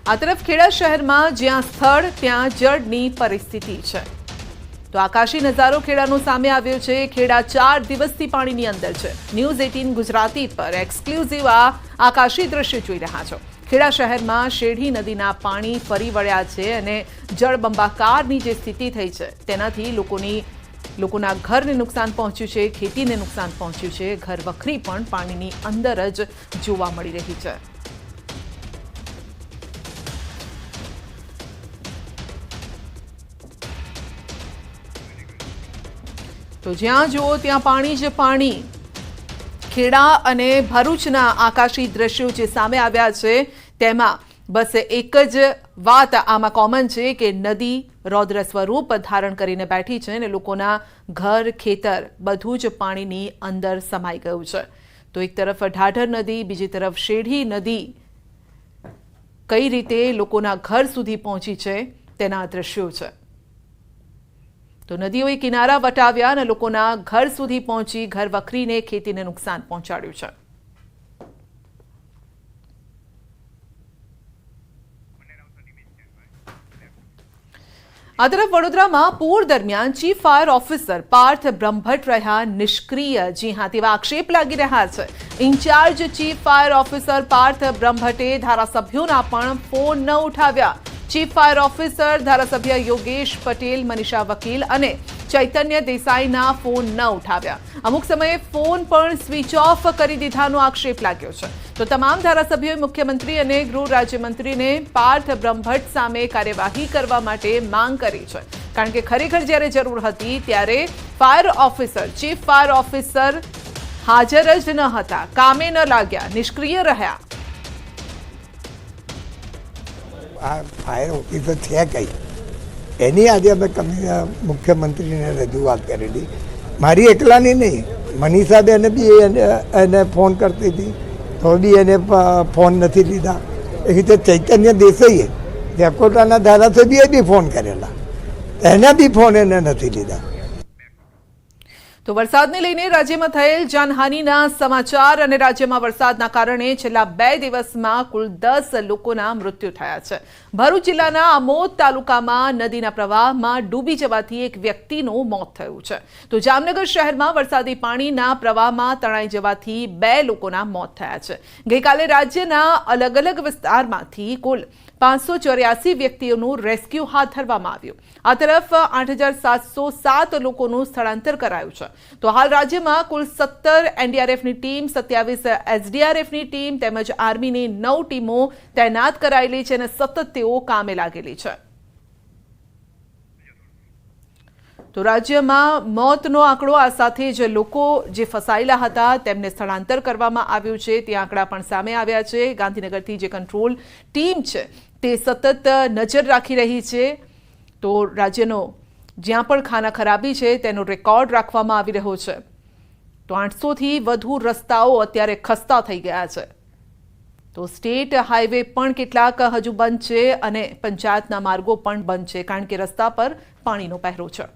આ તરફ ખેડા શહેરમાં જ્યાં સ્થળ ત્યાં જળની પરિસ્થિતિ છે। તો આકાશી નજારો ખેડાનો સામે આવ્યો છે। ખેડા 4 દિવસથી પાણીની અંદર છે। ન્યૂઝ 18 ગુજરાતી પર એક્સક્લુઝિવ આ આકાશી દ્રશ્ય જોઈ રહ્યા છો। ખેડા શહેરમાં શેઢી નદીના પાણી ફરી વળ્યા છે અને જળબંબાકારની જે સ્થિતિ થઈ છે તેનાથી લોકોના ઘરને નુકસાન પહોંચ્યું છે, ખેતીને નુકસાન પહોંચ્યું છે। ઘર વખરી પણ પાણીની અંદર જ જોવા મળી રહી છે। તો જ્યાં જુઓ ત્યાં પાણી જ પાણી। ખેડા અને ભરૂચના આકાશી દ્રશ્યો જે સામે આવ્યા છે તેમાં બસ એક જ વાત આમાં કોમન છે કે નદી રૌદ્ર સ્વરૂપ ધારણ કરીને બેઠી છે અને લોકોના ઘર ખેતર બધું જ પાણીની અંદર સમાઈ ગયું છે। તો એક તરફ ઢાઢર નદી, બીજી તરફ શેઢી નદી કઈ રીતે લોકોના ઘર સુધી પહોંચી છે તેના દ્રશ્યો છે। તો નદીઓએ કિનારા વટાવ્યા અને લોકોના ઘર સુધી પહોંચી ઘર વખરીને ખેતીને નુકસાન પહોંચાડ્યું છે। આ તરફ વડોદરામાં પૂર દરમિયાન chief fire officer Parth Brahmbhatt રહ્યા નિષ્ક્રિય। જી હા, તેવા આક્ષેપ લાગી રહ્યા છે। Incharge chief fire officer Parth બ્રહ્મભટ્ટે ધારાસભ્યોના પણ ફોન ન ઉઠાવ્યા। ચીફ ફાયર ઓફિસર ધારાસભ્ય યોગેશ પટેલ, મનીષા વકીલ અને ચૈતન્ય દેસાઈના ફોન ન ઉઠાવ્યા। અમુક સમયે ફોન પણ સ્વિચ ઓફ કરી દીધાનો આક્ષેપ લાગ્યો છે। તો તમામ ધારાસભ્યોએ મુખ્યમંત્રી અને ગૃહ રાજ્યમંત્રીને પાર્થ બ્રહ્મભટ્ટ સામે કાર્યવાહી કરવા માટે માંગ કરી છે, કારણ કે ખરેખર જ્યારે જરૂર હતી ત્યારે fire officer, chief fire officer હાજર જ ન હતા, કામે ન લાગ્યા, નિષ્ક્રિય રહ્યા। આ ફાયર ઓફિસર છે કઈ એની આજે અમે મુખ્યમંત્રીને રજૂઆત કરેલી। મારી એકલાની નહીં, મનીષાબેને બી એને ફોન કરતી હતી તો બી એને ફોન નથી લીધા। એ રીતે ચૈતન્ય દેસાઈએ દેકોટાના ધારાસભ્યએ બી ફોન કરેલા, એના બી ફોન એને નથી લીધા। તો વરસાદને લઈને રાજ્યમાં થયેલ જાનહાનિના સમાચાર અને રાજ્યમાં વરસાદના કારણે છેલ્લા 2 દિવસમાં કુલ 10 લોકોના મૃત્યુ થયા છે। ભરૂચ જિલ્લાના આમોદ તાલુકામાં નદીના પ્રવાહમાં ડૂબી જવાથી એક વ્યક્તિનું મોત થયું છે। તો જામનગર શહેરમાં વરસાદી પાણીના પ્રવાહમાં તણાઈ જવાથી 2 લોકોના મોત થયા છે। ગઈકાલે રાજ્યના અલગ અલગ વિસ્તારમાંથી કુલ 584 વ્યક્તિઓનું રેસ્ક્યુ હાથ ધરવામાં આવ્યું। આ તરફ 8707 લોકોનું સ્થળાંતર કરાયું છે। તો હાલ રાજ્યમાં કુલ 17 એનડીઆરએફની ટીમ, 27 એસડીઆરએફની ટીમ તેમજ આર્મીની 9 ટીમો તૈનાત કરાયેલી છે અને સતત તેઓ કામે લાગેલી છે। તો રાજ્યમાં મોતનો આંકડો, આ સાથે જ લોકો જે ફસાયેલા હતા તેમને સ્થળાંતર કરવામાં આવ્યું છે તે આંકડા પણ સામે આવ્યા છે। ગાંધીનગરથી જે કંટ્રોલ ટીમ છે તે સતત નજર રાખી રહી છે। તો રાજ્યનો જ્યાં પણ ખાના ખરાબી છે તેનો રેકોર્ડ રાખવામાં આવી રહ્યો છે। તો 800થી વધુ રસ્તાઓ અત્યારે ખસ્તા થઈ ગયા છે। તો સ્ટેટ હાઈવે પણ કેટલાક હજુ બંધ છે અને પંચાયતના માર્ગો પણ બંધ છે, કારણ કે રસ્તા પર પાણીનો પહેરો છે।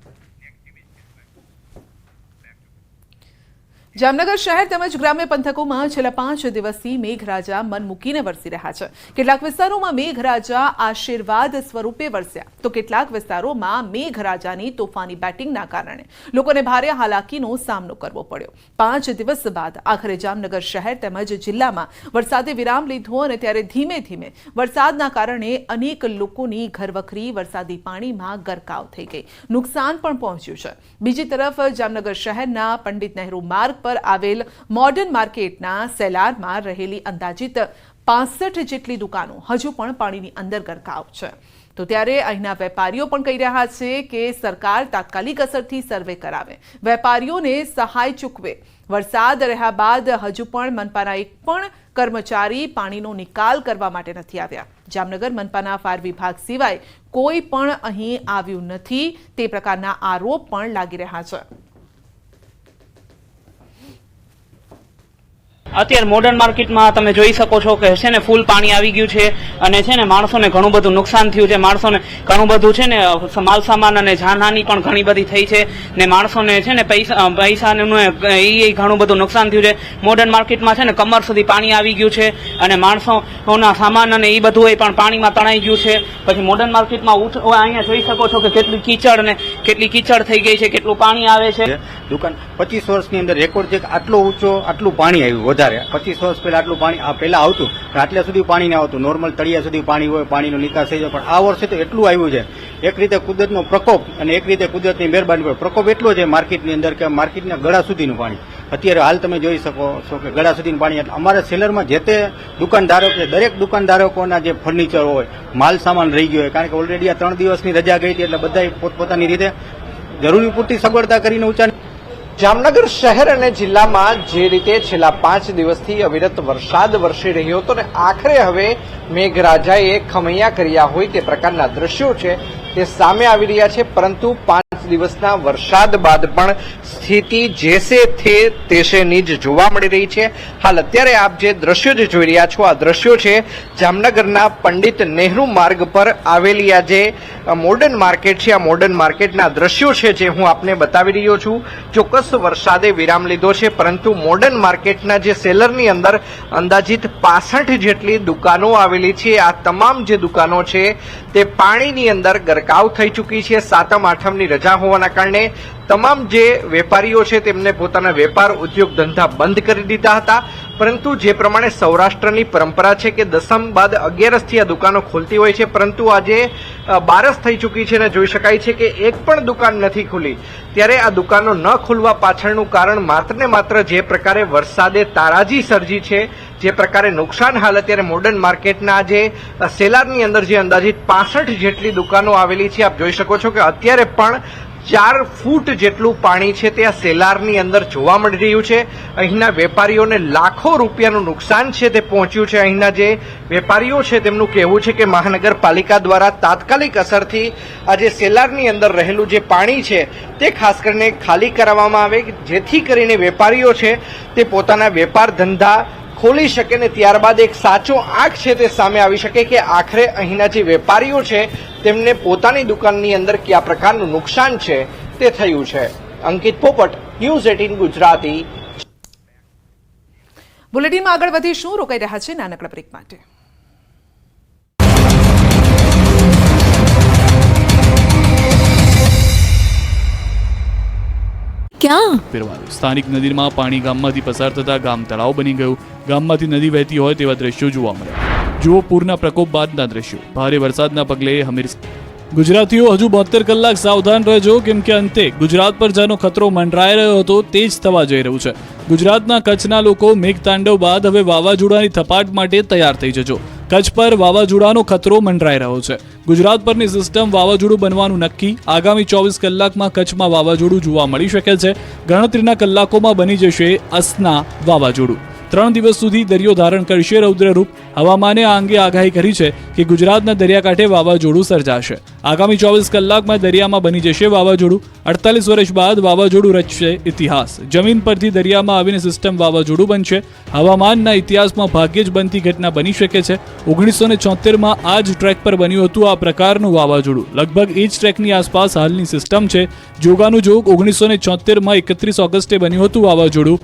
જામનગર શહેર તેમજ ગ્રામ્ય પંથકોમાં છેલ્લા 5 દિવસથી મેઘરાજા મન મૂકીને વરસી રહ્યા છે। કેટલાક વિસ્તારોમાં મેઘરાજા આશીર્વાદ સ્વરૂપે વરસ્યા, તો કેટલાક વિસ્તારોમાં મેઘરાજાની તોફાની બેટિંગના કારણે લોકોને ભારે હાલાકીનો સામનો કરવો પડ્યો। 5 દિવસ બાદ આખરે જામનગર શહેર તેમજ જિલ્લામાં વરસાદે વિરામ લીધો અને ત્યારે ધીમે ધીમે વરસાદના કારણે અનેક લોકોની ઘરવખરી વરસાદી પાણીમાં ગરકાવ થઈ ગઈ, નુકસાન પણ પહોંચ્યું છે। બીજી તરફ જામનગર શહેરના પંડિત નહેરુ માર્ગ પર આવેલ મોડર્ન માર્કેટના સેલારમાં રહેલી અંદાજિત 65 જેટલી દુકાનો હજુ પણ પાણીની અંદર ગરકાવ છે। તો ત્યારે અહીંના વેપારીઓ પણ કહી રહ્યા છે કે સરકાર તાત્કાલિક અસરથી સર્વે કરાવે, વેપારીઓને સહાય ચૂકવે। વરસાદ રહ્યા બાદ હજુ પણ મનપાના એક પણ કર્મચારી પાણીનો નિકાલ કરવા માટે નથી આવ્યા। જામનગર મનપાના ફાયર વિભાગ સિવાય કોઈ પણ અહીં આવ્યું નથી તે પ્રકારના આરોપ પણ લાગી રહ્યા છે। અત્યારે મોડર્ન માર્કેટમાં તમે જોઈ શકો છો કે છે ને ફૂલ પાણી આવી ગયું છે અને છે ને માણસોને ઘણું બધું નુકસાન થયું છે. માણસોને ઘણું બધું છે ને માલ સામાન અને જાનહાની પણ ઘણી બધી થઈ છે ને માણસોને છે ને પૈસાનું એ ઘણું બધું નુકસાન થયું છે. મોડર્ન માર્કેટમાં છે ને કમર સુધી પાણી આવી ગયું છે અને માણસોના સામાન અને એ બધું પણ પાણીમાં તણાઈ ગયું છે. પછી મોડર્ન માર્કેટમાં અહીંયા જોઈ શકો છો કે કેટલી કીચડ થઈ ગઈ છે, કેટલું પાણી આવે છે. દુકાન 25 વર્ષની અંદર રેકોર્ડ છે કે આટલું પાણી આવ્યું વધારે. 25 વર્ષ પહેલા આટલું પાણી પહેલા આવતું પણ આટલા સુધી પાણી ના આવતું. નોર્મલ તળિયા સુધી પાણી હોય, પાણીનો નિકાસ થઈ જાય, પણ આ વર્ષે તો એટલું આવ્યું છે. એક રીતે કુદરતનો પ્રકોપ અને એક રીતે કુદરતની મહેરબાની. પ્રકોપ એટલો છે માર્કેટની અંદર કે માર્કેટના ગળા સુધીનું પાણી અત્યારે હાલ તમે જોઈ શકો છો કે ગળા સુધીનું પાણી. એટલે અમારા સેલરમાં જે તે દુકાનદારો કે દરેક દુકાનદારોના જે ફર્નિચર હોય, માલ સામાન રહી ગયો હોય, કારણ કે ઓલરેડી આ 3 દિવસની રજા ગઈ હતી એટલે બધા પોતપોતાની રીતે જરૂરી પૂરતી સગવડતા કરીને ઊંચા. જામનગર શહેર અને જિલ્લામાં જે રીતે છેલ્લા 5 દિવસથી અવિરત વરસાદ વરસી રહ્યો હતો ને આખરે હવે મેઘરાજાએ ખમૈયા કર્યા હોય તે પ્રકારના દ્રશ્યો છે તે સામે આવી રહ્યા છે. પરંતુ 5 દિવસના વરસાદ બાદ પણ સ્થિતિ જેસે તેસેની જ જોવા મળી રહી છે. હાલ અત્યારે આપ જે દ્રશ્યો જે જોઈ રહ્યા છો આ દ્રશ્યો છે જામનગરના પંડિત નહેરુ માર્ગ પર આવેલી આ જે મોડર્ન માર્કેટ છે. આ મોડર્ન માર્કેટના દ્રશ્યો છે જે હું આપને બતાવી રહ્યો છું. ચોક્કસ વરસાદે વિરામ લીધો છે પરંતુ મોડર્ન માર્કેટના જે સેલરની અંદર અંદાજિત 65 જેટલી દુકાનો આવેલી છે. આ તમામ જે દુકાનો છે તે પાણીની અંદર ગરકાવ થઈ ચૂકી છે. 7મ 8મની રજા હોવાના કારણે તમામ જે વેપારીઓ છે તેમને પોતાના વેપાર ઉદ્યોગ ધંધા બંધ કરી દીધા હતા. પરંતુ જે પ્રમાણે સૌરાષ્ટ્રની પરંપરા છે કે 10મ બાદ 11સથી આ દુકાનો ખોલતી હોય છે, પરંતુ આજે 12 થઈ ચૂકી છે અને જોઈ શકાય છે કે એક પણ દુકાન નથી ખુલી. ત્યારે આ દુકાનો ન ખુલવા પાછળનું કારણ માત્ર ને માત્ર જે પ્રકારે વરસાદે તારાજી સર્જી છે, જે પ્રકારે નુકસાન હાલ અત્યારે મોડર્ન માર્કેટના જે સેલારની અંદર જે અંદાજિત 65 જેટલી દુકાનો આવેલી છે આપ જોઈ શકો છો કે અત્યારે પણ 4 ફૂટ જેટલું પાણી છે તે આ સેલારની અંદર જોવા મળી રહ્યું છે. અહીંના વેપારીઓને લાખો રૂપિયાનું નુકસાન છે તે પહોંચ્યું છે. અહીંના જે વેપારીઓ છે તેમનું કહેવું છે કે મહાનગરપાલિકા દ્વારા તાત્કાલિક અસરથી આ જે સેલારની અંદર રહેલું જે પાણી છે તે ખાસ કરીને ખાલી કરાવવામાં આવે જેથી કરીને વેપારીઓ છે તે પોતાના વેપાર ધંધા ખોલી શકે ને ત્યારબાદ એક સાચો આંખ છે તે સામે આવી શકે કે આખરે અહીંના જે વેપારીઓ છે તેમને પોતાની દુકાનની અંદર કયા પ્રકારનું નુકસાન છે તે થયું છે. અંકિત પોપટ, ન્યૂઝ 18 ગુજરાતી. બુલેટિનમાં આગળ વધીશું. રોકાઈ રહ્યા છે નાનકડા બ્રેક માટે. ક્યાં ફેરવાયું સ્થાનિક નદીમાં પાણી ગામમાંથી પસાર થતા ગામ તળાવ બની ગયું. ગામમાંથી નદી વહેતી હોય તેવા દ્રશ્યો જોવા મળ્યા. જુઓ પૂરના પ્રકોપ બાદના દ્રશ્યો. ભારે વરસાદના પગલે ગુજરાતીઓ હજુ 72 કલાક સાવધાન રહેજો, કેમ કે અંતે ગુજરાત પર જેનો ખતરો મંડરાઈ રહ્યો હતો તે જ થવા જઈ રહ્યું છે. ગુજરાતના કચ્છના લોકો મેઘતાંડવ બાદ હવે વાવાઝોડાની થપાટ માટે તૈયાર થઈ જજો. કચ્છ પર વાવાઝોડાનો ખતરો મંડરાઈ રહ્યો છે. ગુજરાત પરની સિસ્ટમ વાવાઝોડું બનવાનું નક્કી. આગામી 24 કલાકમાં કચ્છમાં વાવાઝોડું જોવા મળી શકે છે. ગણતરીના કલાકોમાં બની જશે અસના વાવાઝોડું. 3 દિવસ સુધી દરિયો ધારણ કરશે રૌદ્રરૂપ. હવામાને આ અંગે આગાહી કરી છે કે ગુજરાતના દરિયાકાંઠે વાવાઝોડું સર્જાશે. આગામી 24 કલાકમાં દરિયામાં બની જશે વાવાઝોડું. 48 વર્ષ બાદ વાવાઝોડું રચશે ઇતિહાસ. જમીન પરથી દરિયામાં આવીને સિસ્ટમ વાવાઝોડું બનશે. હવામાનના ઇતિહાસમાં ભાગ્યે જ બનતી ઘટના બની શકે છે. 1976માં આ જ ટ્રેક પર બન્યું હતું આ પ્રકારનું વાવાઝોડું. લગભગ એ જ ટ્રેકની આસપાસ હાલની સિસ્ટમ છે. જોગાનું જોગ 1976માં 31 ઓગસ્ટે બન્યું હતું વાવાઝોડું.